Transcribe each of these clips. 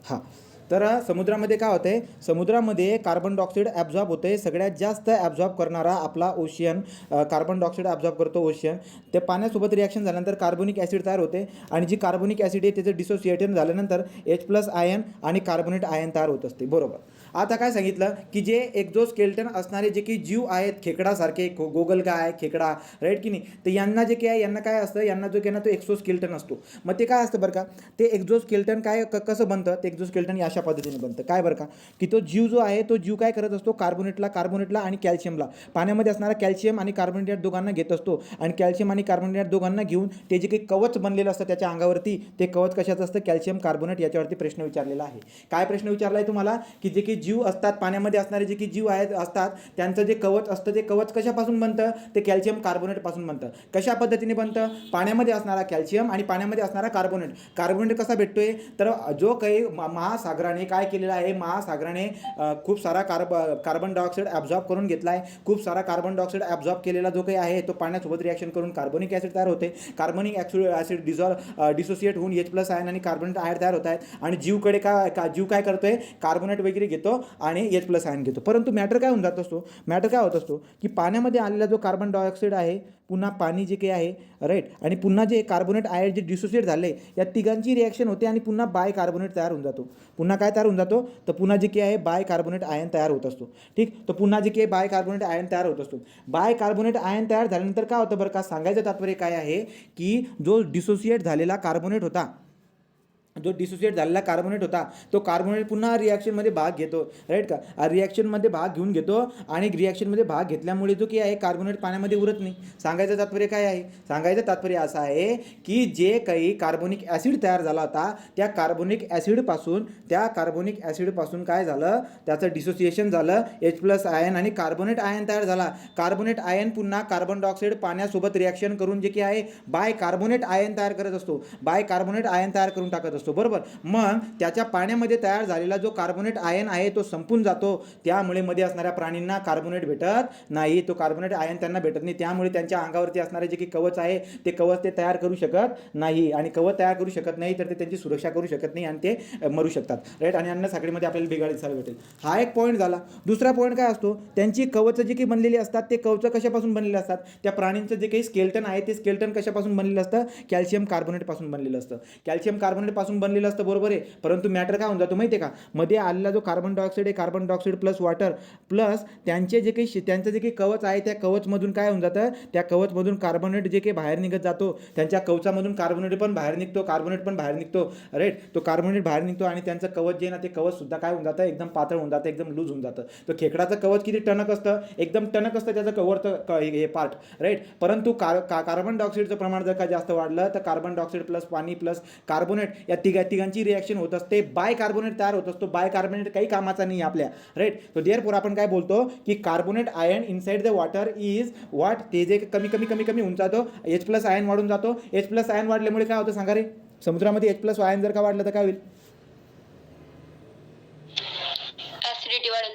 हां. तर समुद्रामध्ये काय होतं आहे, समुद्रामध्ये कार्बन डायऑक्साईड ॲब्झॉर्ब होतं आहे. सगळ्यात जास्त ॲब्झॉर्ब करणारा आपला ओशियन, कार्बन डायऑक्साईड ॲब्झॉर्ब करतो ओशियन. ते पाण्यासोबत रिॲक्शन झाल्यानंतर कार्बोनिक ॲसिड तयार होते आणि जी कार्बोनिक ॲसिड आहे त्याचं डिसोसिएशन झाल्यानंतर H+ आयन आणि कार्बोनेट आयन तयार होत असते. बरोबर. आता काय सांगितलं की जे एक्झोस्केलेटन असणारे जे काही जीव आहेत, खेकडासारखे, गोगलगाय, खेकडा, राईट की नाही, तर यांना जे काय आहे, यांना काय असतं, यांना जो काय ना तो एक्सोस्केलेटन असतो. मग ते काय असतं बरं का, ते एक्झोस्केलेटन काय कसं बनतं, ते एक्झोस्केलेटन अशा पद्धतीने बनतं. काय बरं का, की तो जीव जो आहे तो जीव काय करत असतो, कार्बोनेटला आणि कॅल्शियमला, पाण्यामध्ये असणारा कॅल्शियम आणि कार्बोनेट दोघांना घेत असतो आणि कॅल्शियम आणि कार्बोनेट दोघांना घेऊन ते जे काही कवच बनलेलं असतं त्याच्या अंगावरती, ते कवच कशाचं असतं, कॅल्शियम कार्बोनेट. याच्यावरती प्रश्न विचारलेला आहे. काय प्रश्न विचारला आहे तुम्हाला, की जे काही जीव असतात पाण्यामध्ये असणारे जे काही जीव आहेत असतात त्यांचं जे कवच असतं ते कवच कशापासून बनतं, ते कॅल्शियम कार्बोनेटपासून बनतं. कशा पद्धतीने बनतं, पाण्यामध्ये असणारा कॅल्शियम आणि पाण्यामध्ये असणारा कार्बोनेट कसा भेटतोय, तर जो काही महासागराने काय केलेलं आहे, महासागराने खूप सारा कार्बन डायऑक्साईड ॲब्झॉर्ब करून घेतला आहे. खूप सारा कार्बन डायऑक्साईड ॲब्झॉर्ब केलेला जो काही आहे तो पाण्यासोबत रिॲक्शन करून कार्बोनिक ॲसिड तयार होते. कार्बोनिक ॲसिड डिसोसिएट होऊन H+ आयन आणि कार्बोनेट आयन तयार होत आहेत आणि जीवकडे जीव काय करतोय, कार्बोनेट वगैरे घेतो आणि H+ आयन घेतो. परंतु मॅटर काय होऊन जात असतो, मॅटर काय होत असतो की पाण्यामध्ये आलेला जो कार्बन डायऑक्साईड आहे, पुन्हा पाणी जे काही आहे, राईट, आणि पुन्हा जे कार्बोनेट आयन जे डिसोसिएट झाले, या तिघांची रिॲक्शन होते आणि पुन्हा बाय कार्बोनेट तयार होऊन जातो. पुन्हा काय तयार होऊन जातो, तर पुन्हा जे काही आहे बाय कार्बोनेट आयन तयार होत असतो. ठीक, तर पुन्हा जे काही बाय कार्बोनेट आयन तयार होत असतो. बाय कार्बोनेट आयन तयार झाल्यानंतर काय होतं बरं का, सांगायचं तात्पर्य काय आहे की जो डिसोसिएट झालेला कार्बोनेट होता, जो डिसोसिएट झालेला कार्बोनेट होता, तो कार्बोनेट पुन्हा रिॲक्शनमध्ये भाग घेतो, राईट का, रिॲक्शनमध्ये भाग घेऊन घेतो आणि रिॲक्शनमध्ये भाग घेतल्यामुळे जो की आहे कार्बोनेट पाण्यामध्ये उरत नाही. सांगायचं तात्पर्य काय आहे, सांगायचं तात्पर्य असं आहे की जे काही कार्बोनिक ॲसिड तयार झाला होता त्या कार्बोनिक ॲसिडपासून काय झालं, त्याचं डिसोसिएशन झालं, H+ आयन आणि कार्बोनेट आयन तयार झाला. कार्बोनेट आयन पुन्हा कार्बन डायऑक्साईड पाण्यासोबत रिॲक्शन करून जे की आहे बाय कार्बोनेट आयन तयार करत असतो, बाय कार्बोनेट आयन तयार करून टाकत असतो. बरोबर. मग त्याच्या पाण्यामध्ये तयार झालेला जो कार्बोनेट आयन आहे तो संपून जातो, त्यामुळे मध्ये असणाऱ्या प्राणींना कार्बोनेट भेटत नाही, तो कार्बोनेट आयन त्यांना भेटत नाही. त्यामुळे त्यांच्या अंगावरती असणारे जे काही कवच आहे ते कवच ते तयार करू शकत नाही आणि कवच तयार करू शकत नाही तर ते त्यांची सुरक्षा करू शकत नाही आणि ते मरू शकतात, राईट. आणि अन्न साखळीमध्ये आपल्याला बिघाड दिसायला भेटेल. हा एक पॉईंट झाला. दुसरा पॉईंट काय असतो, त्यांची कवच जे काही बनलेली असतात ते कवच कशापासून बनलेले असतात, त्या प्राणींचं जे काही स्केल्टन आहे ते स्केल्टन कशापासून बनलेलं असतं, कॅल्शियम कार्बोनेटपासून बनलेलं असतं. कॅल्शियम कार्बोनेटपासून बनलेलं असतं, बरोबर आहे. परंतु मॅटर काय होऊन जातो माहिती आहे का, मध्ये आलेला जो कार्बन डायऑक्साईड आहे, carbon dioxide plus water plus त्यांचं जे काही कवच आहे त्या कवचमधून काय होऊन जातं, त्या कवचमधून कार्बोनेट जे काही बाहेर निघत जातो, त्यांच्या कवचामधून कार्बोनेट पण बाहेर निघतो, राईट. तो कार्बोनेट बाहेर निघतो आणि त्यांचं कवच जे ना ते कवच सुद्धा काय होऊन जातं, एकदम पातळ होऊन जातं, एकदम लूज होऊन जातं. तर खेकडाचं कवच किती टणक असतं, एकदम टणक असतं त्याचं कवरचं हे पार्ट, राईट. परंतु कार्बन डायऑक्साईडचं प्रमाण जर का जास्त वाढलं तर कार्बन डायऑक्साईड प्लस पाणी प्लस कार्बोनेट या तिघांची रिॲक्शन होत असते, बाय कार्बोनेट तयार होत असतो. बाय कार्बोनेट काही कामाचा नाही आपल्या, राईट. तो देअरफॉर आपण काय बोलतो की carbonate ion inside the water is what, ते जे कमी होऊन जातो, H+ आयन वाढून जातो. H+ आयन वाढल्यामुळे काय होतं सांगा रे, समुद्रामध्ये H+ आयन जर का वाढलं तर काय होईल,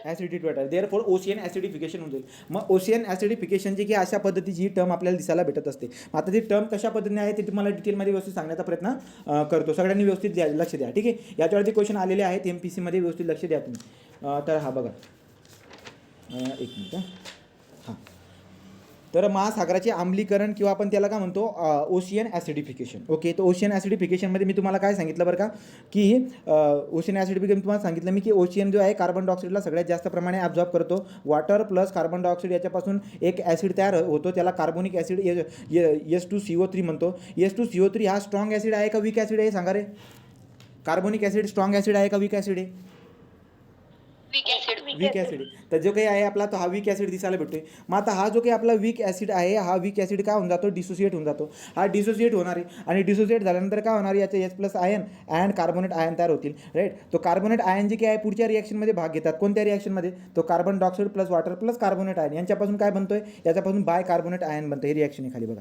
ॲसिडिटी वाढेल. देअरफॉर ओशियन ॲसिडिफिकेशन होऊन जाईल. मग ओशियन ॲसिडिफिकेशनची की अशा पद्धतीची ही टर्म आपल्याला दिसायला भेटत असते. आता ती टर्म कशा पद्धतीने आहे ते तुम्हाला डिटेलमध्ये व्यवस्थित सांगण्याचा प्रयत्न करतो. सगळ्यांनी व्यवस्थित लक्ष द्या, ठीक आहे. याच्यावरती क्वेश्चन आलेले आहेत MPCमध्ये, व्यवस्थित लक्ष द्या तुम्ही. तर हा बघा, एक मिनिट. हां, तर महासागराचे आम्लीकरण किंवा आपण त्याला काय म्हणतो, ओशियन ॲसिडिफिकेशन. ओके, तर ओशियन ॲसिडिफिकेशनमध्ये मी तुम्हाला काय सांगितलं बरं का, की ओशियन ॲसिडिफिकेशन तुम्हाला सांगितलं मी की ओशियन जो आहे कार्बन डायऑक्साईडला सगळ्यात जास्त प्रमाणे ॲब्झॉर्ब करतो. वॉटर प्लस कार्बन डायऑक्साईड याच्यापासून एक ॲसिड तयार होतो, त्याला कार्बोनिक ॲसिड H2CO3 म्हणतो. H2CO3 हा स्ट्रॉंग ॲसिड आहे का वीक ॲसिड आहे सांगा रे, कार्बोनिक ॲसिड स्ट्रॉंग ॲसिड आहे का वीक ॲसिड आहे, वीक ॲसिड. तर जो काही आहे आपला तो हा वीक ॲसिड दिसायला भेटतोय. मग आता हा जो काही आपला वीक ॲसिड आहे, हा वीक ॲसिड काय होऊन जातो, डिसोसिएट होऊन जातो. हा डिसोसिएट होणार आहे आणि डिसोसिएट झाल्यानंतर काय होणार, याचे H+ ion and carbonate ion तयार होतील, राईट. तो कार्बोनेट आयन जे काही आहे पुढच्या रिॲक्शनमध्ये भाग घेतात. कोणत्या रिॲक्शनमध्ये, तो carbon dioxide plus water plus carbonate ion यांच्यापासून काय बनतोय, याच्यापासून बाय कार्बोनेट आयन बनतं. ही रिॲक्शन आहे खाली बघा.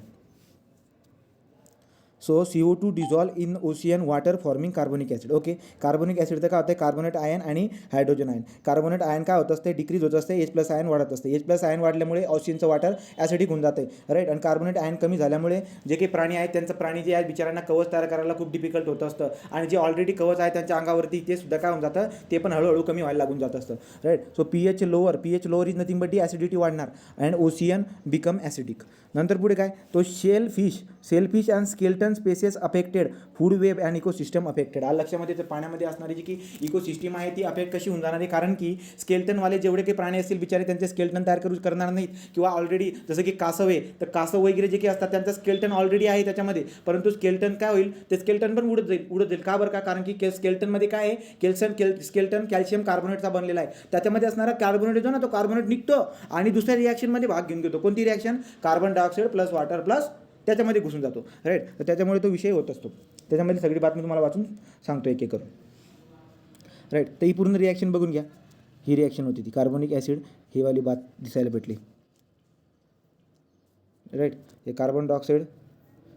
So CO2 dissolve in ocean water forming carbonic acid. Okay, carbonic ॲसिडचं काय होतं, कार्बोनेट आयन आणि हायड्रोजन आयन. कार्बोनेट आयन काय होत असते, डिक्रीज होत असते, H+ आयन वाढत असते. H+ आयन वाढल्यामुळे ओशियनचं वॉटर ॲसिडिक होऊन जाते, राईट. आणि कार्बोनेट आयन कमी झाल्यामुळे जे काही प्राणी आहेत त्यांचं प्राणी जे आहेत बिचाऱ्यांना कवच तयार करायला खूप डिफिकल्ट होत असतं. आणि जे ऑलरेडी कवच आहे त्यांच्या अंगावरती ते सुद्धा काय होऊन जातं, ते पण हळूहळू कमी व्हायला लागून जात असतं, right. So pH lower is nothing but the acidity वाढणार अँड ओशियन बिकम ॲसिडिक. नंतर पुढे काय, तो shell fish and skeleton species affected, food web and ecosystem affected. आ लक्षामध्ये तर पाण्यामध्ये असणारी जी की इकोसिस्टम आहे ती अफेक्ट कशी होऊन जाणार आहे, कारण की स्केल्टनवाले जेवढे काही प्राणी असतील बिचारे त्यांचे स्केल्टन तयार करणार नाहीत, किंवा ऑलरेडी जसं की कासव तर कासव वगैरे जे काही असतात त्यांचं स्केल्टन ऑलरेडी आहे त्याच्यामध्ये, परंतु स्केल्टन काय होईल, ते स्केल्टन पण उडत जाईल. का बरं का, कारण की स्केल्टनमध्ये काय आहे, स्केल्टन कॅल्शियम कार्बोनेटचा बनलेला आहे. त्याच्यामध्ये असणारा कार्बोनेट जो ना, तो कार्बोनेट निघतो आणि दुसऱ्या रिॲक्शनमध्ये भाग घेऊन घेतो. कोणती reaction, carbon dioxide plus water plus त्याच्यामध्ये घुसून जातो, राईट. तर त्याच्यामुळे तो विषय होत असतो. त्याच्यामध्ये सगळी बातमी तुम्हाला वाचून सांगतो एक एक करून, राईट. तर ही पूर्ण रिॲक्शन बघून घ्या. ही रिॲक्शन होती ती कार्बोनिक ॲसिड, ही वाली बात दिसायला भेटली, राईट. हे कार्बन डायऑक्साईड,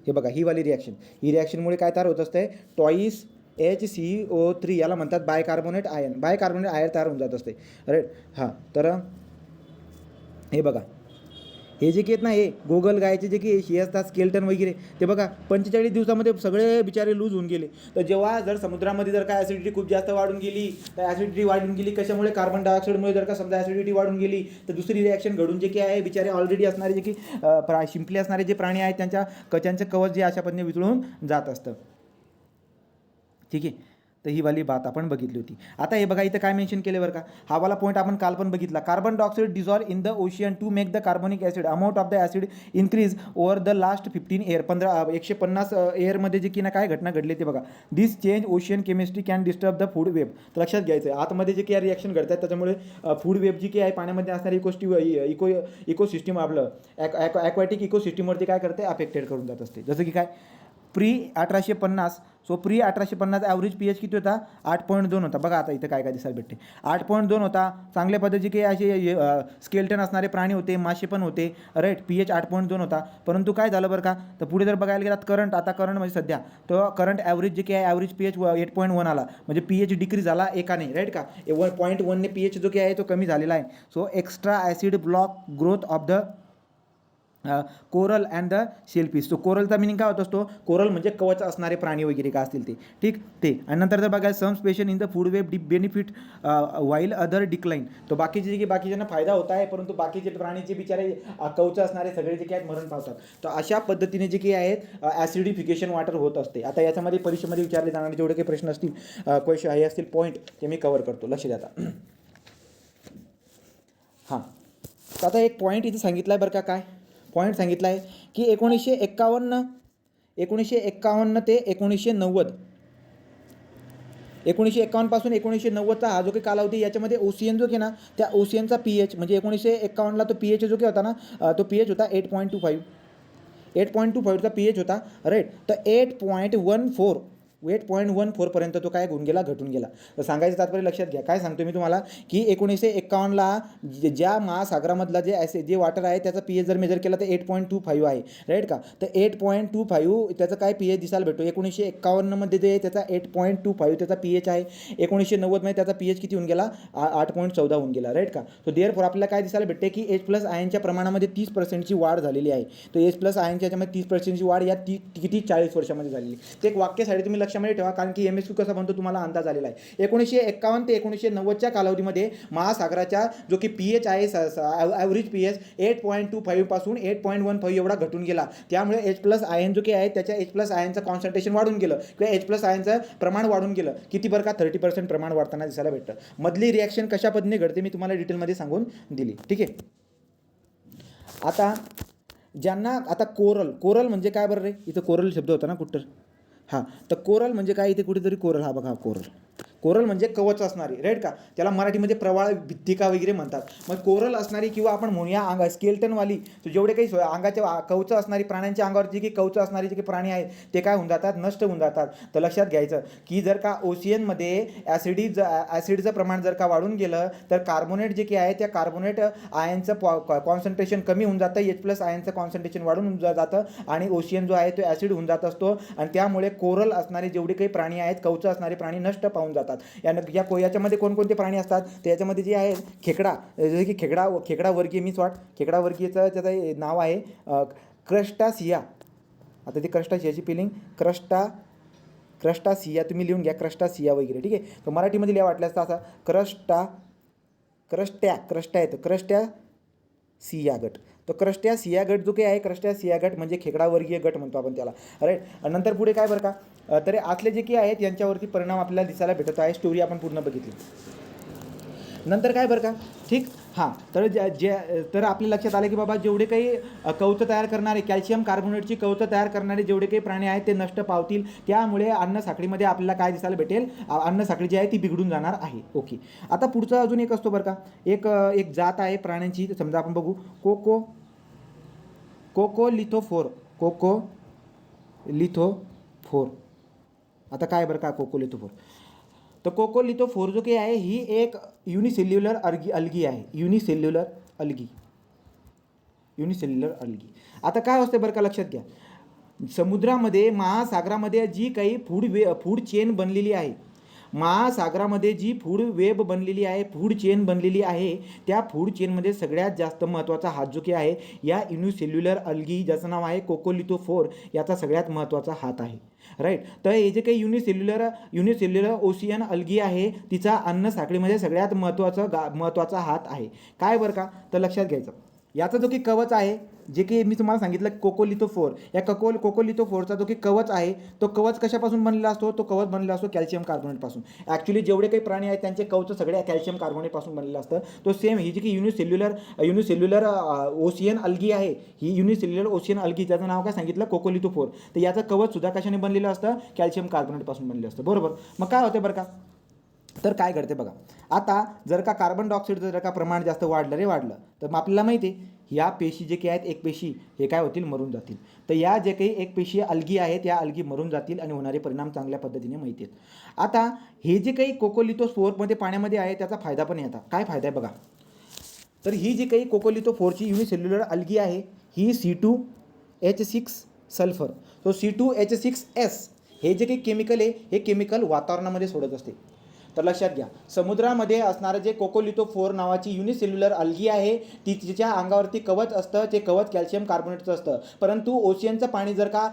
हे बघा ही वाली रिॲक्शन. ही रिॲक्शनमुळे काय तयार होत असते, टॉईस HCO3 याला म्हणतात बायकार्बोनेट आयन तयार होऊन जात असते, राईट. हां, तर हे बघा, हे जे की आहेत ना, हे गोगल गायचे जे की हे असतात स्केल्टन वगैरे, ते बघा 45 दिवसामध्ये सगळे बिचारे लूज होऊन गेले. तर जेव्हा जर समुद्रामध्ये जर काय ॲसिडिटी खूप जास्त वाढून गेली, तर ॲसिडिटी वाढून गेली कशामुळे, कार्बन डायऑक्साईडमुळे. जर का समजा ॲसिडिटी वाढून गेली तर दुसरी रिॲक्शन घडून जे की आहे, बिचारे ऑलरेडी असणारे जे की शिंपले असणारे जे प्राणी आहेत त्यांचं कवच जे अशा पद्धतीने वितळून जात असतं, ठीक आहे. तर ही वाली बात आपण बघितली होती. आता हे बघा इथं काय मेन्शन केले बरं का, हा वाला पॉईंट आपण काल पण बघितला. Carbon dioxide dissolve in the ocean to make the carbonic acid, amount of the acid increase over the last 15 year, 150 इयरमध्ये जे की ना काय घटना घडली ते बघा. This change ocean chemistry can disturb the food web. तर लक्षात घ्यायचं आहे, आतमध्ये जे काही रिॲक्शन घडतात त्याच्यामुळे फूड वेब जी काही आहे पाण्यामध्ये असणारी इकोसिस्टम आपलं ॲक्वॅटिक इकोसिस्टमवरती काय करते, अफेक्टेड करून जात असते. जसं की काय, प्री 1850 ॲव्हरेज pH किती होता, 8.2 होता. बघा आता इथं काय काय दिसायला भेटते, 8.2 होता. चांगल्या पद्धतीचे असे स्केल्टन असणारे प्राणी होते, मासे पण होते, राईट. pH 8.2 होता. परंतु काय झालं बरं का, तर पुढे जर बघायला गेलात करंट म्हणजे सध्या तो करंट ॲव्हरेज जे काही आहे, ॲव्हरेज pH 8.1 आला, म्हणजे pH डिक्रीज झाला एकाने, राईट का. 1.1ने pH जो काही आहे तो कमी झालेला आहे. So extra acid block growth of the coral and the shellfish. तो कोरलचा मिनिंग काय होत असतो, कोरल म्हणजे कवच असणारे प्राणी वगैरे काय असतील ते, ठीक. ते आणि नंतर जर बघायला some special in the food web benefit while other decline. तो बाकीच्यांना फायदा होत आहे, परंतु बाकीचे प्राणीचे बिचारे कवच असणारे सगळे जे काही आहेत मरण पावतात. तर अशा पद्धतीने जे काही आहेत ॲसिडिफिकेशन वॉटर होत असते. आता याच्यामध्ये परीक्षेमध्ये विचारले जाणारे जेवढे काही प्रश्न असतील, क्वेश्चन हे असतील पॉईंट, ते मी कव्हर करतो, लक्ष द्या आता. हां, तर आता एक पॉईंट इथे सांगितला आहे बरं का, काय पॉईंट सांगितला आहे की 1951 ते 1990, 1951 पासून 1990चा हा जो काही कालावधी, याच्यामध्ये ओशियन जो की ना, त्या ओशियनचा pH म्हणजे 1951ला तो pH जो काही होता ना, तो pH होता 8.25चा pH होता, राईट. तर 8.14 पर्यंत तो काय होऊन गेला, घटून गेला. तर सांगायचं तात्पर्य लक्षात घ्या, काय सांगतो मी तुम्हाला की 1951ला ज्या महासागरामधला जे वॉटर आहे त्याचा pH जर मेजर केला तर 8.25 आहे, राईट का. तर 8.25 त्याचा काय pH दिसायला भेटतो. 1951मध्ये जे त्याचा 8.25 त्याचा pH आहे, 1990मध्ये त्याचा pH किती होऊन गेला, 8.14 होऊन गेला, राईट का. तो देअरफॉर आपल्याला काय दिसायला भेटते की H+ आयनच्या प्रमाणामध्ये 30% वाढ झालेली आहे. तर H+ आयनच्या याच्यामध्ये 30% वाढ या किती 40 वर्षामध्ये झालेली. ते एक वाक्यासाठी तुम्ही लक्षामध्ये ठेवा, कारण की MSQ कसा बनतो तुम्हाला अंदाज आलेला आहे. 1951 ते 1990च्या कालावधीमध्ये महासागराचा जो की pH आहे, ॲव्हरेज pH 8.25 पासून 8.15 एवढा घटून गेला. त्यामुळे H+ आयन जो काही आहे त्याच्या H+ आयनचं कॉन्सन्ट्रेशन वाढून गेलं, किंवा H+ आयनचं प्रमाण वाढून गेलं. किती बरं का, 30% प्रमाण वाढताना दिसायला भेटतं. मधली रिॲक्शन कशा पद्धतीने घडते मी तुम्हाला डिटेलमध्ये सांगून दिली, ठीक आहे. आता आता कोरल म्हणजे काय बरं रे, इथं कोरल शब्द होता ना कुठं. हां, तर कोरल म्हणजे काय, इथे कुठेतरी कोरल, हा बघा कोरल. कोरल म्हणजे कवच असणारी, राईट का, त्याला मराठीमध्ये प्रवाळ भित्तिका वगैरे म्हणतात. मग कोरल असणारी किंवा आपण म्हणूया स्केल्टनवाली, जेवढे काही अंगाच्या कवचं असणारी, प्राण्यांच्या अंगावर जी काही कवचं असणारी जे काही प्राणी आहेत ते काय होऊन जातात, नष्ट होऊन जातात. तर लक्षात घ्यायचं की जर का ओशियनमध्ये ॲसिडचं प्रमाण जर का वाढून गेलं तर कार्बोनेट जे काही आहे त्या कार्बोनेट आयनचं कॉन्सन्ट्रेशन कमी होऊन जातं, H+ आयनचं कॉन्सन्ट्रेशन वाढून जातं आणि ओशियन जो आहे तो ॲसिड होऊन जात असतो आणि त्यामुळे कोरल असणारे जेवढे काही प्राणी आहेत, कवचं असणारे प्राणी नष्ट पावून जातात. याच्यामध्ये कोणकोणते प्राणी असतात तर याच्यामध्ये जे आहे खेकडा, जसे की खेकडा वर्गीय, खेकडा वर्गीयचं त्याचं नाव आहे क्रस्टासिया. आता ते क्रस्टासियाची स्पेलिंग क्रस्टासिया तुम्ही लिहून घ्या, क्रस्टासिया वगैरे, ठीक आहे. तर मराठीमध्ये लिहा वाटल्यास असा क्रस्टासिया गट. तो क्रस्टासिया गट जो काही आहे, क्रस्टासिया गट म्हणजे खेकडावर्गीय गट म्हणतो आपण त्याला, राईट. नंतर पुढे काय बरं का, तर असले जे काही आहेत यांच्यावरती परिणाम आपल्याला दिसायला भेटत आहे. स्टोरी आपण पूर्ण बघितली. नंतर काय बरं का, ठीक. हां, तर तर आपल्या लक्षात आलं की बाबा जेवढे काही कवचं तयार करणारे, कॅल्शियम कार्बोनेटची कवचं तयार करणारे जेवढे काही प्राणी आहेत ते नष्ट पावतील. त्यामुळे अन्न साखळीमध्ये आपल्याला काय दिसायला भेटेल, अन्न साखळी जी आहे ती बिघडून जाणार आहे. ओके. आता पुढचं अजून एक असतो बरं का, एक जात आहे प्राण्यांची, समजा आपण बघू कोकोलिथोफोर. आता काय बरं का कोकोलिथोफोर, तर कोकोलिथोफोर जो काही आहे ही एक युनिसेल्युलर अल्गी आहे. Unicellular algae. आता काय असते बरं का, लक्षात घ्या, समुद्रामध्ये, महासागरामध्ये जी काही फूड चेन बनलेली आहे, महासागरामध्ये जी फूड चेन बनलेली आहे, त्या फूड चेनमध्ये सगळ्यात जास्त महत्त्वाचा हात जो की आहे या युनिसेल्युलर अल्गी, ज्याचं नाव आहे कोकोलिथोफोर, याचा सगळ्यात महत्त्वाचा हात आहे, राईट. तर हे जे काही युनिसेल्युलर ओशियन अल्गी आहे तिचा अन्न साखळीमध्ये सगळ्यात महत्त्वाचा हात आहे. काय बरं का, तर लक्षात घ्यायचं, याचा जो की कवच आहे, जे की मी तुम्हाला सांगितलं कोकोलिथोफोर, या कोकोलिथोफोरचा जो की कवच आहे तो कवच कशापासून बनलेला असतो, तो कवच बनलेला असतो कॅल्शियम कार्बोनेटपासून. ॲक्च्युली जेवढे काही प्राणी आहेत त्यांचे कवच सगळ्या कॅल्शियम कार्बोनेटपासून बनलेलं असतं. तो सेम ही जी की युनिसेल्युलर ओशियन अल्गी आहे, ही युनिसेल्युलर ओशियन अल्गी, त्याचं नाव काय सांगितलं, कोकोलिथोफोर. तर याचं कवच सुद्धा कशाने बनलेलं असतं, कॅल्शियम कार्बोनेटपासून बनलेलं असतं, बरोबर. मग काय होते बरं का, तर काय घडते बघा, आता जर का कार्बन डायऑक्साईडचं जर का प्रमाण जास्त वाढलं तर मग आपल्याला माहिती आहे या पेशी जे काही आहेत, एक पेशी हे काय होतील, मरून जातील. तर या जे काही एक पेशी अल्गी आहेत या अल्गी मरून जातील आणि होणारे परिणाम चांगल्या पद्धतीने माहिती आहेत. आता हे जे काही कोकोलिथोफोरमध्ये पाण्यामध्ये आहे त्याचा फायदा पण येतात. काय फायदा आहे बघा, तर ही जी काही कोकोलिथोफोरची युनिसेल्युलर अल्गी आहे ही C2H6 सल्फर, तो C2H6S हे जे काही केमिकल आहे हे केमिकल वातावरणामध्ये सोडत असते. तर लक्षात घ्या, समुद्रामध्ये असणारं जे कोकोलिथोफोर नावाची युनिसेल्युलर अल्गी आहे तिच्या अंगावरती कवच असतं, ते कवच कॅल्शियम कार्बोनेटचं असतं. परंतु ओशियनचं पाणी जर का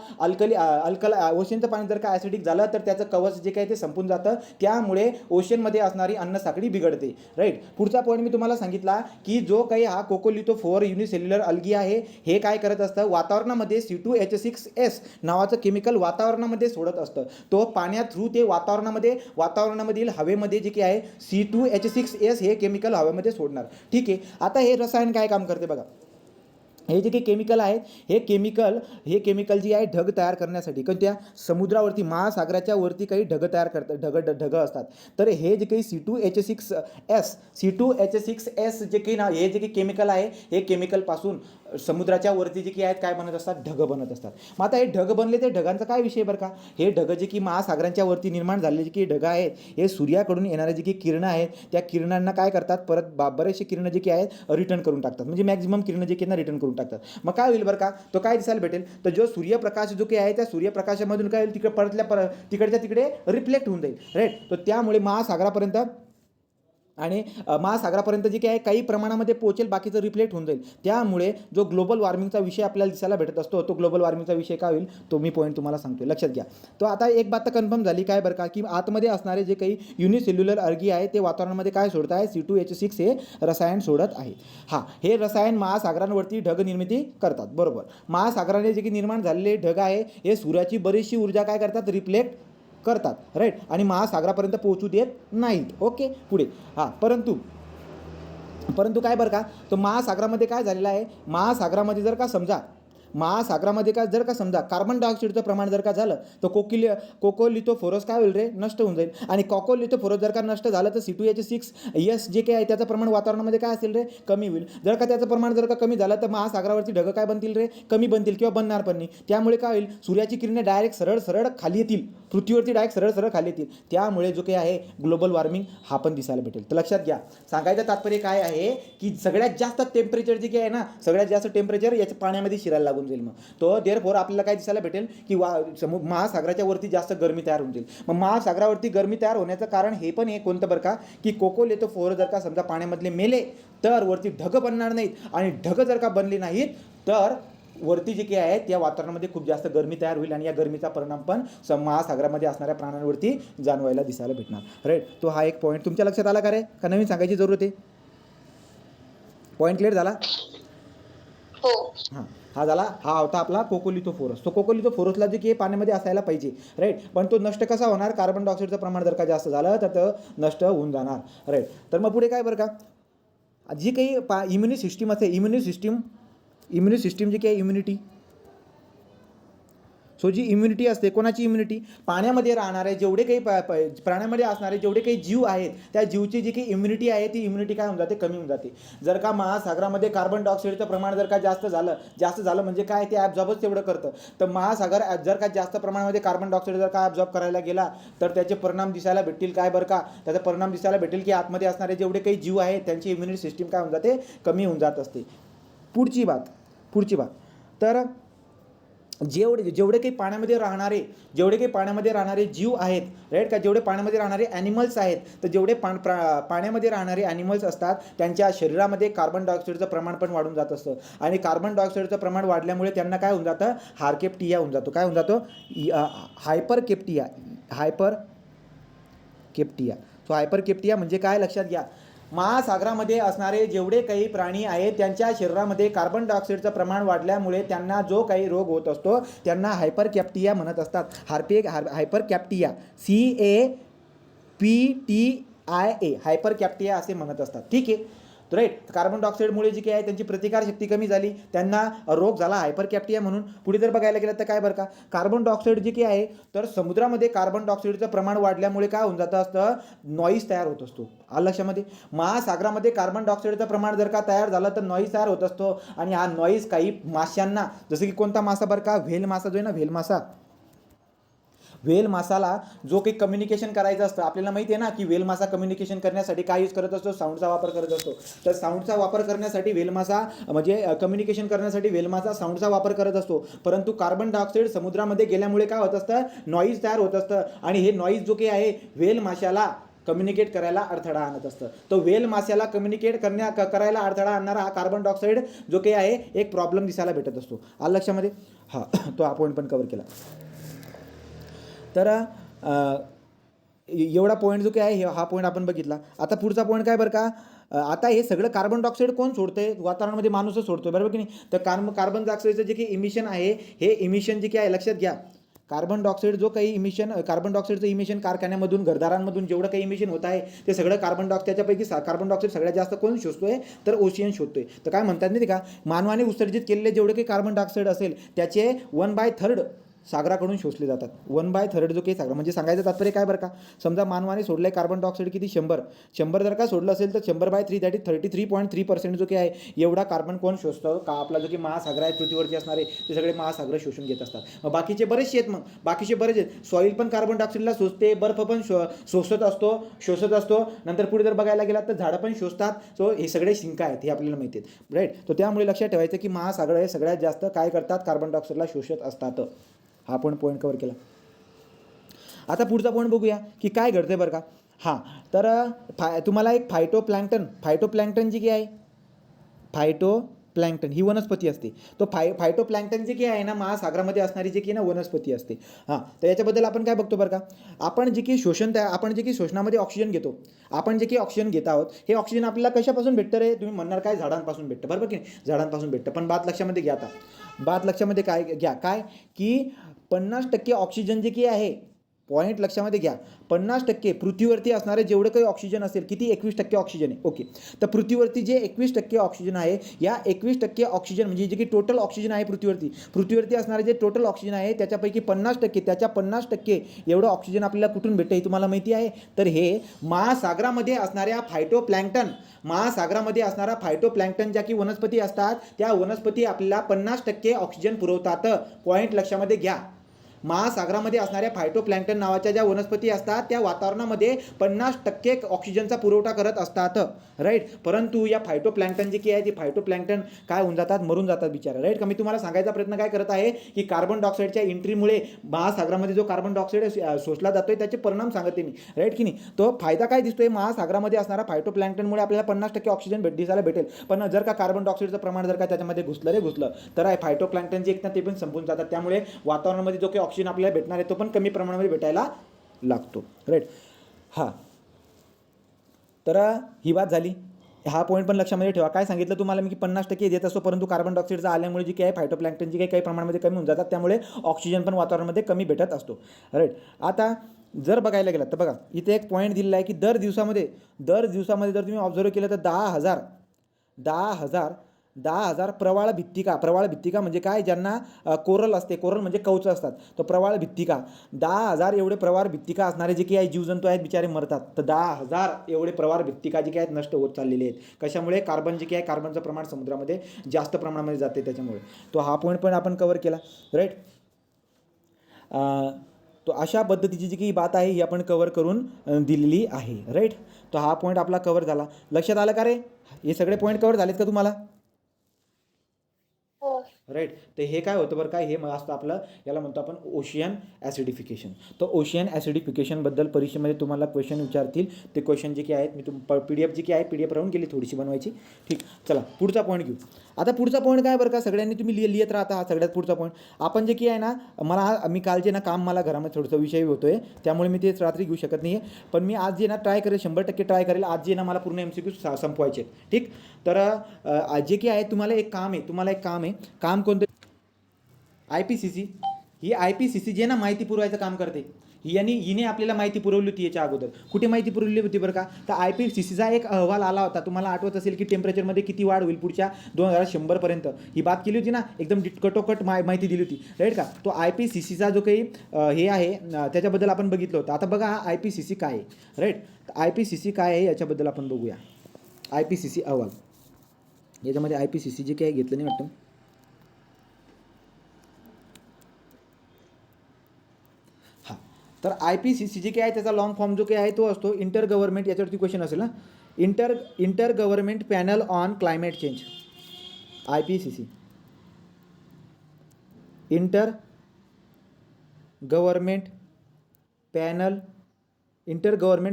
ओशियनचं पाणी जर का ॲसिडिक झालं तर त्याचं कवच जे काही ते संपून जातं, त्यामुळे ओशियनमध्ये असणारी अन्न साखळी बिघडते, राईट. पुढचा पॉईंट मी तुम्हाला सांगितला की जो काही हा कोकोलिथोफोर युनिसेल्युलर अल्गी आहे हे काय करत असतं, वातावरणामध्ये C2H6S नावाचं केमिकल वातावरणामध्ये सोडत असतं. तो पाण्या थ्रू ते वातावरणामधील हवेमध्ये जे काही आहे C2H6S हे केमिकल हवेमध्ये सोडणार, ठीक आहे. आता हे रसायन काय काम करते बघा, हे जे काही केमिकल आहेत हे केमिकल जी आहे ढग तयार करण्यासाठी, कारण त्या समुद्रावरती, महासागराच्या वरती काही ढग तयार करतात, ढग असतात. तर हे जे काही C2H6S जे काही हे जे काही केमिकल आहे हे केमिकलपासून समुद्राच्या वरती जे काही आहेत काय बनत असतात, ढग बनत असतात. मग आता हे ढग बनले, ते ढगांचा काय विषय बरं का, हे ढग जे की महासागरांच्या वरती निर्माण झालेले जे की ढग आहेत हे सूर्याकडून येणारे जे की किरणं आहेत त्या किरणांना काय करतात, परत बरेचसे किरणं जे की आहेत रिटर्न करून टाकतात, म्हणजे मॅक्झिमम किरणं जे की रिटर्न करून टाकतात. मग काय होईल बरं का, तो काय दिसायला भेटेल, तर जो सूर्यप्रकाश जो काही आहे त्या सूर्यप्रकाशामधून काय होईल, तिकडच्या तिकडे रिफ्लेक्ट होऊन जाईल, राईट. तर त्यामुळे महासागरापर्यंत जे काही आहे काही प्रमाणामध्ये पोहोचेल, बाकीचं रिफ्लेक्ट होऊन जाईल. त्यामुळे जो ग्लोबल वॉर्मिंगचा विषय आपल्याला दिसायला भेटत असतो, तो ग्लोबल वॉर्मिंगचा विषय काय होईल तो मी पॉईंट तुम्हाला सांगतोय, लक्षात घ्या. तो आता एक बात कन्फर्म झाली काय बरं का, की आतमध्ये असणारे जे काही युनिसेल्युलर अल्गी आहे ते वातावरणामध्ये काय सोडत आहे, C2H6 हे रसायन सोडत आहे. हां, हे रसायन महासागरांवरती ढग निर्मिती करतात, बरोबर. महासागराने जे की निर्माण झालेले ढग आहे हे सूर्याची बरीचशी ऊर्जा काय करतात, रिफ्लेक्ट करतात, राईट, आणि महासागरापर्यंत पोहोचू देत नाहीत. ओके, पुढे. हां, परंतु काय बरं का, तो महासागरामध्ये काय झालेलं आहे, महासागरामध्ये जर का समजा महासागरामध्ये का जर का समजा कार्बन डायऑक्साईडचं प्रमाण जर का झालं तर कोकोलिथोफोरस काय होईल रे, नष्ट होऊन जाईल. आणि कोकोलिथोफोरस जर का नष्ट झालं तर C2H6 जे काही आहे त्याचं प्रमाण वातावरणामध्ये काय असेल रे, कमी होईल. जर का त्याचं प्रमाण जर का कमी झालं तर महासागरावरती ढगं काय बनतील रे, कमी बनतील किंवा बनणार पण नाही. त्यामुळे काय होईल, सूर्याची किरणे डायरेक्ट सरळ सरळ खाली येतील, पृथ्वीवरती डायरेक्ट सरळ सरळ खाली येतील. त्यामुळे जो काही आहे ग्लोबल वॉर्मिंग हा पण दिसायला भेटेल. तर लक्षात घ्या, सांगायचं तात्पर्य काय आहे की सगळ्यात जास्त टेम्परेचर जे काही आहे ना, सगळ्यात जास्त टेम्परेचर याच्या पाण्यामध्ये शिरायला लागून जाईल. मग तो देअरफॉर आपल्याला काय दिसायला भेटेल की महासागराच्या वरती जास्त गरमी तयार होऊन जाईल. मग महासागरावरती गरमी तयार होण्याचं कारण हे पण आहे कोणतं बरं का, की कोकोलिथोफोरस जर का समजा पाण्यामधले मेले तर वरती ढगं बनणार नाहीत. आणि ढगं जर का बनली नाहीत तर वरती जे काही आहे त्या वातावरणामध्ये खूप जास्त गरमी तयार होईल आणि या गरमीचा परिणाम पण महासागरामध्ये असणाऱ्या प्राण्यांवरती जाणवायला दिसायला भेटणार. राईट, तो हा एक पॉईंट तुमच्या लक्षात आला का रे, का नवीन सांगायची जरूरत आहे? पॉईंट क्लिअर झाला? हो. हां, हा झाला. हा होता आपला कोकोलिथोफोरस. तो कोकोलिथोफोरसला जे की पाण्यामध्ये असायला पाहिजे. राईट, पण तो नष्ट कसा होणार, कार्बन डायऑक्साईडचं प्रमाण जर का जास्त झालं तर तो नष्ट होऊन जाणार. राईट, तर मग पुढे काय बरं का, जी काही इम्युनी सिस्टीम असते, इम्युनी सिस्टीम जी काही इम्युनिटी, सो जी इम्युनिटी असते, कोणाची इम्युनिटी, पाण्यामध्ये राहणारे जेवढे काही प्राण्यामध्ये असणारे जेवढे काही जीव आहेत त्या जीवची जी काही इम्युनिटी आहे ती इम्युनिटी काय होऊन जाते, कमी होऊन जाते. जर का महासागरामध्ये कार्बन डायऑक्साईडचं प्रमाण जर का जास्त झालं म्हणजे काय, ते ॲब्झॉर्बच तेवढं करतं. तर महासागर जर का जास्त प्रमाणामध्ये कार्बन डायऑक्साईड जर का ॲब्झॉर्ब करायला गेला तर त्याचे परिणाम दिसायला भेटतील. काय बरं का, त्याचा परिणाम दिसायला भेटेल की आतमध्ये असणारे जेवढे काही जीव आहेत त्यांची इम्युनिटी सिस्टीम काय होऊन जाते, कमी होऊन जात असते. पुढची बात, तर जेवढे काही पाण्यामध्ये राहणारे जीव आहेत, राईट, का जेवढे पाण्यामध्ये राहणारे ॲनिमल्स आहेत, तर जेवढे पाण्यामध्ये राहणारे ॲनिमल्स असतात त्यांच्या शरीरामध्ये कार्बन डायऑक्साईडचं प्रमाण पण वाढून जात असतं. आणि कार्बन डायऑक्साईडचं प्रमाण वाढल्यामुळे त्यांना काय होऊन जातं, हायपरकेप्टिया होऊन जातो. काय होऊन जातो, हायपरकेप्टिया. सो हायपरकेप्टिया म्हणजे काय, लक्षात घ्या, महासागरामध्ये असणारे जेवढे काही प्राणी आहेत त्यांच्या शरीरामध्ये कार्बन डायऑक्साईडचं प्रमाण वाढल्यामुळे त्यांना जो काही रोग होत असतो त्यांना हायपरकॅप्टिया म्हणत असतात. हायपरकॅप्टिया, CAPTIA, हायपरकॅप्टिया असे म्हणत असतात. ठीक आहे, राईट. कार्बन डायऑक्साईडमुळे जी काही आहे त्यांची प्रतिकारशक्ती कमी झाली, त्यांना रोग झाला हायपरकॅप्टिया म्हणून. पुढे जर बघायला गेलं तर काय बरं का, कार्बन डायऑक्साईड जी काही आहे तर समुद्रामध्ये कार्बन डायऑक्साईडचं प्रमाण वाढल्यामुळे काय होऊन जातं असतं, नॉईज तयार होत असतो. लक्षामध्ये, महासागरामध्ये कार्बन डायऑक्साईडचं प्रमाण जर का तयार झालं तर नॉईज तयार होत असतो. आणि हा नॉईज काही माशांना, जसं की कोणता मासा बरं का, व्हेल मासा जो आहे ना, व्हेल मासाला जो काही कम्युनिकेशन करायचं असतं, आपल्याला माहिती आहे ना की व्हेल मासा कम्युनिकेशन करण्यासाठी काय यूज करत असतो, साऊंडचा वापर करत असतो. तर साऊंडचा वापर करण्यासाठी व्हेल मासा म्हणजे कम्युनिकेशन करण्यासाठी व्हेल मासा साऊंडचा वापर करत असतो. परंतु कार्बन डायऑक्साईड समुद्रामध्ये गेल्यामुळे काय होत असतं, नॉईज तयार होत असतं. आणि हे नॉईज जो काही आहे व्हेल माशाला कम्युनिकेट करायला अडथळा आणत असतं. तो व्हेल माशाला कम्युनिकेट करायला अडथळा आणणारा हा कार्बन डायऑक्साईड जो काही आहे एक प्रॉब्लेम दिसायला भेटत असतो. लक्षामध्ये, हा तो आपण पण कव्हर केला. तर एवढा पॉईंट जो काय आहे हा पॉईंट आपण बघितला. आता पुढचा पॉईंट काय बरं का, आता हे सगळं कार्बन डायऑक्साईड कोण सोडतंय, वातावरणामध्ये माणूसच सोडतोय, बरोबर की नाही. तर कार्बन डायऑक्साईडचं जे काही इमिशन आहे, हे इमिशन जे काही आहे, लक्षात घ्या, कार्बन डायऑक्साईडचं इमिशन कारखान्यामधून, घरदारांमधून जेवढं काही इमिशन होत आहे ते सगळं कार्बन डायऑक्साईड सगळ्यात जास्त कोण शोषतोय, तर ओशियन शोधतोय. तर काय म्हणतात नाही का, मानवाने उत्सर्जित केलेले जेवढे काही कार्बन डायऑक्साईड असेल त्याचे 1/3 सागराकडून शोषले जातात. 1/3 जो काही सागर, म्हणजे सांगायचं तात्पर्य काय बरं का, समजा मानवाने सोडलं कार्बन डायऑक्साईड किती, 100 जर का सोडलं असेल तर 100/3 दॅट इज 33.3% जो काही आहे एवढा कार्बन कोण शोषतं का, आपला जो की महासागर आहे पृथ्वीवरती असणारे ते सगळे महासागर शोषून घेत असतात. मग बाकीचे बरेचसे आहेत, सॉईल पण कार्बन डायऑक्साईडला शोषते, बर्फ पण शोषत असतो. नंतर पुढे जर बघायला गेला तर झाडं पण शोषतात. सो हे सगळे शिंका आहेत, हे आपल्याला माहिती आहेत, राईट. तर त्यामुळे लक्षात ठेवायचं की महासागर हे सगळ्यात जास्त काय करतात, कार्बन डायऑक्साईडला शोषत असतात. हा पण पॉईंट कव्हर केला. आता पुढचा पॉईंट बघूया की काय घडते बरं का. हां, तर तुम्हाला एक फायटोप्लॅन्क्टन जी काही आहे, फायटोप्लॅन्क्टन ही वनस्पती असते. तो फायटोप्लॅन्क्टन जे काही आहे ना, महासागरामध्ये असणारी जी की ना वनस्पती असते. हां, तर याच्याबद्दल आपण काय बघतो बरं का, आपण जे की शोषणामध्ये ऑक्सिजन घेतो, आपण जे की ऑक्सिजन घेत आहोत, हे ऑक्सिजन आपल्याला कशापासून भेटतं रे, तुम्ही म्हणणार काय, झाडांपासून भेटतं, बरोबर की नाही, झाडांपासून भेटतं. पण बात लक्षामध्ये घ्या, आता बात लक्षामध्ये काय घ्या, काय की 50% ऑक्सिजन जे की आहे पॉईंट लक्षामध्ये घ्या, 50% पृथ्वीवरती असणारे जेवढं काही ऑक्सिजन असेल, किती 21% ऑक्सिजन आहे. ओके, तर पृथ्वीवरती जे 21% ऑक्सिजन आहे, या 21% ऑक्सिजन म्हणजे जे की टोटल ऑक्सिजन आहे पृथ्वीवरती असणारे जे टोटल ऑक्सिजन आहे त्याच्यापैकी 50%, त्याच्या 50% एवढं ऑक्सिजन आपल्याला कुठून भेटतं हे तुम्हाला माहिती आहे. तर हे महासागरामध्ये असणाऱ्या महासागरामध्ये असणारा फायटोप्लॅन्क्टन ज्या की वनस्पती असतात, त्या वनस्पती आपल्याला 50% ऑक्सिजन पुरवतात. पॉईंट लक्षामध्ये घ्या. महासागरामध्ये असणाऱ्या फायटोप्लॅन्क्टन नावाच्या ज्या वनस्पती असतात त्या वातावरणामध्ये 50% ऑक्सिजनचा पुरवठा करत असतात. राईट, परंतु या फायटोप्लॅन्क्टन जे की आहे ती फायटोप्लॅन्क्टन काय होऊन जातात, मरून जातात बिचारा. राईट, का मी तुम्हाला सांगायचा प्रयत्न काय करत आहे की कार्बन डायऑक्साईडच्या एंट्रीमुळे महासागरामध्ये जो कार्बन डायऑक्साईड शोषला जातोय त्याचे परिणाम सांगते मी. राईट की नाही, तो फायदा काय दिसतोय, महासागरामध्ये असणारा फायटोप्लॅन्क्टनमुळे आपल्याला 50% ऑक्सिजन दिसायला भेटेल. पण जर का कार्बन डायऑक्साईडचं प्रमाण जर का त्याच्यामध्ये घुसलं तर फायटोप्लॅन्क्टन जे ते पण संपून जातात. त्यामुळे वातावरणामध्ये जो काही ऑक्सिजन आपल्याला भेटणार आहे तो पण कमी प्रमाणामध्ये भेटायला लागतो. राईट, हां, तर ही बात झाली. हा पॉईंट पण लक्षामध्ये ठेवा. काय सांगितलं तुम्हाला मी की 50% देत असतो, परंतु कार्बन डायऑक्साईडचा आल्यामुळे जी काही फायटोप्लॅन्क्टन जी काही प्रमाणामध्ये कमी होऊन जातात, त्यामुळे ऑक्सिजन पण वातावरणामध्ये कमी भेटत असतो. राईट, आता जर बघायला गेलं तर बघा इथे एक पॉईंट दिलेला आहे की दर दिवसामध्ये जर तुम्ही ऑब्झर्व केलं तर 10,000 प्रवाळ भित्तिका म्हणजे काय, ज्यांना कोरल असते, कोरल म्हणजे कवच असतात, तर प्रवाळ भित्तिका 10,000 एवढे प्रवाळ भित्तिका असणारे जे काही आहे जीवजंतू आहेत बिचारे मरतात. तर 10,000 एवढे प्रवाळ भित्तिका जे काही आहेत नष्ट होत चाललेले आहेत. कशामुळे, कार्बन जे काही आहे कार्बनचं प्रमाण समुद्रामध्ये जास्त प्रमाणामध्ये जाते त्याच्यामुळे. तो हा पॉईंट पण आपण कव्हर केला. राईट, तो अशा पद्धतीची जी काही बात आहे ही आपण कव्हर करून दिलेली आहे. राईट, तो हा पॉईंट आपला कव्हर झाला. लक्षात आलं का रे, हे सगळे पॉईंट कव्हर झालेत का तुम्हाला? हो. राईट, तर हे काय होतं बरं काय, हे असतं आपलं, याला म्हणतो आपण ओशियन ॲसिडिफिकेशन. तर ओशियन ॲसिडिफिकेशनबद्दल परीक्षेमध्ये तुम्हाला क्वेश्चन विचारतील. ते क्वेश्चन जे काही आहेत मी PDF जी काही आहे PDF राहून गेली थोडीशी बनवायची. ठीक, चला पुढचा पॉईंट घेऊ. आता पुढचा पॉईंट काय बरं का, सगळ्यांनी तुम्ही लिहित राहता. हा सगळ्यात पुढचा पॉईंट आपण जे की आहे ना, मी कालचे ना काम मला घरामध्ये थोडंसं विषय होतोय त्यामुळे मी तेच रात्री घेऊ शकत नाही आहे. पण मी आज जे ना ट्राय करेल, 100% ट्राय करेल आज जे ना मला पूर्ण MCQ संपवायचे. ठीक, तर जे की आहे तुम्हाला एक काम आहे. काम कोणतं, IPCC. ही IPCC जे ना माहिती पुरवायचं काम करते. हिने आपल्याला माहिती पुरवली होती याच्या अगोदर. कुठे माहिती पुरवली होती बरं का, तर IPCCचा एक अहवाल आला होता. तुम्हाला आठवत असेल की टेम्परेचरमध्ये किती वाढ होईल पुढच्या 2100 पर्यंत. ही बात केली होती ना, एकदम कटोकट माहिती दिली होती. राईट का, तो IPCCचा जो काही हे आहे त्याच्याबद्दल आपण बघितलं होतं. आता बघा हा IPCC काय आहे. राईट, IPCC काय आहे याच्याबद्दल आपण बघूया. IPCC अहवाल, याच्यामध्ये IPCC जे काही घेतलं नाही वाटतं. हां, तर IPCC जे काय आहे त्याचा लॉंग फॉर्म जो काही आहे तो असतो इंटर गव्हर्नमेंट, याच्यावरती क्वेश्चन असेल ना, inter government panel on climate change. IPCC inter government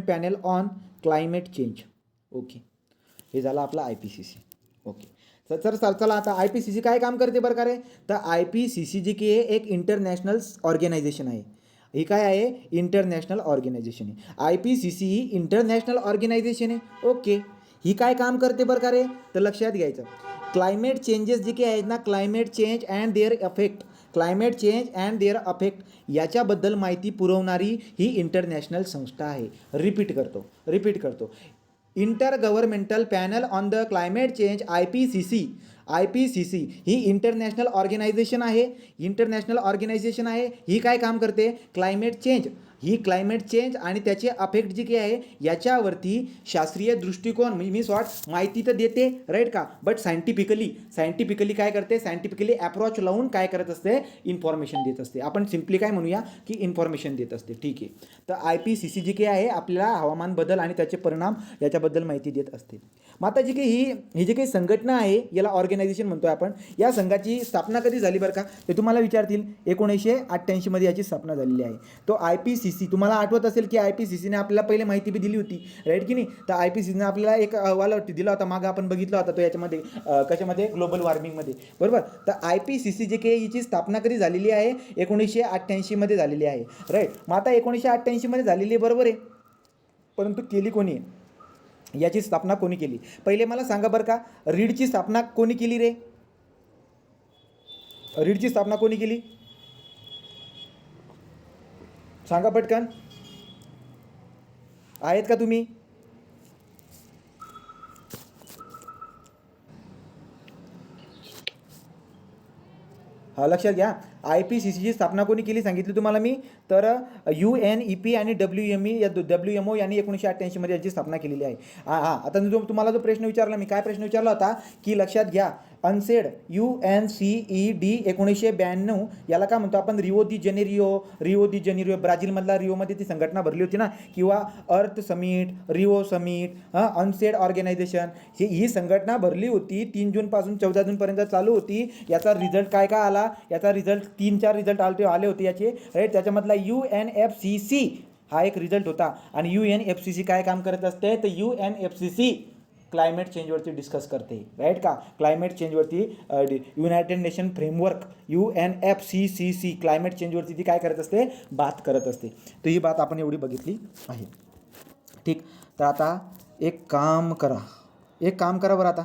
panel on climate change. Okay, हे झालं आपला IPCC. ओके, तर चला आता IPCC काय काम करते बरं का रे, तर IPCC जी की एक इंटरनॅशनल ऑर्गनायझेशन आहे. ही काय आहे, इंटरनॅशनल ऑर्गनायझेशन आहे. IPCC ही इंटरनॅशनल ऑर्गनायझेशन आहे. ओके, ही काय काम करते बरं का रे, तर लक्षात घ्यायचं, क्लायमेट चेंजेस जे काही आहेत ना, climate change and their affect याच्याबद्दल माहिती पुरवणारी ही इंटरनॅशनल संस्था आहे. रिपीट करतो, inter governmental panel on the climate change IPCC ही इंटरनॅशनल ऑर्गनायझेशन आहे. ही काय काम करते, क्लायमेट चेंज आणि त्याचे अफेक्ट जे काही आहे याच्यावरती शास्त्रीय दृष्टिकोन मी माहिती तर देते. राईट का, बट सायंटिफिकली काय करते, सायंटिफिकली अप्रोच लावून काय करत असते, इन्फॉर्मेशन देत असते. आपण सिम्पली काय म्हणूया की इन्फॉर्मेशन देत असते. ठीक आहे, तर IPCC जी काही आहे आपल्याला हवामान बदल आणि त्याचे परिणाम याच्याबद्दल माहिती देत असते. मग आता जी काही ही जी काही संघटना आहे याला ऑर्गनायझेशन म्हणतोय आपण. या संघाची स्थापना कधी झाली बरं का, ते तुम्हाला विचारतील. 1988 मध्ये याची स्थापना झालेली आहे. तो IPCC तुम्हाला आठवत असेल की IPCCने आपल्याला पहिले माहिती बी दिली होती. राईट की नाही, तर IPCCने आपल्याला एक अहवाल दिला होता, मागं आपण बघितला होता तो याच्यामध्ये कशामध्ये, ग्लोबल वॉर्मिंगमध्ये. बरोबर, तर IPCC जे काही हिची स्थापना कधी झालेली आहे, 1988 मध्ये झालेली आहे. राईट, मग आता 1988 मध्ये झालेली आहे बरोबर आहे, परंतु केली कोणी, याची स्थापना कोणी केली, पहिले मला सांगा बरं का. रीडची स्थापना कोणी केली रे, रीडची स्थापना कोणी केली, सांगा पटकन, आहेत का तुम्ही? हा, लक्षात घ्या. IPCCची स्थापना कोणी केली सांगितली तुम्हाला मी, तर UNEP आणि WME या WMO यांनी 1988 मध्ये याची स्थापना केलेली आहे. आता तुम्हाला जो प्रश्न विचारला मी, काय प्रश्न विचारला होता की लक्षात घ्या, अनसेड UNCED 1992 याला काय म्हणतो आपण, रिओ दी जेनेरिओ ब्राझीलमधला रिओमध्ये ती संघटना भरली होती ना, किंवा अर्थ समिट, रिओ समिट, अनसेड ऑर्गनायझेशन, ही संघटना भरली होती. 3 जूनपासून 14 जूनपर्यंत चालू होती. याचा रिझल्ट काय काय आला, याचा रिझल्ट 3-4 रिझल्ट आले होते याचे, राईट. त्याच्यामधला UNFCC हा एक रिझल्ट होता. आणि UNFCC काय काम करत असते, तर UNFCC क्लायमेट चेंजवरती डिस्कस करते, राईट का. क्लायमेट चेंजवरती United Nation framework UNFCCC climate चेंजवरती ती काय करत असते, बात करत असते. तर ही बात आपण एवढी बघितली आहे. ठीक. तर आता एक काम करा बरं. आता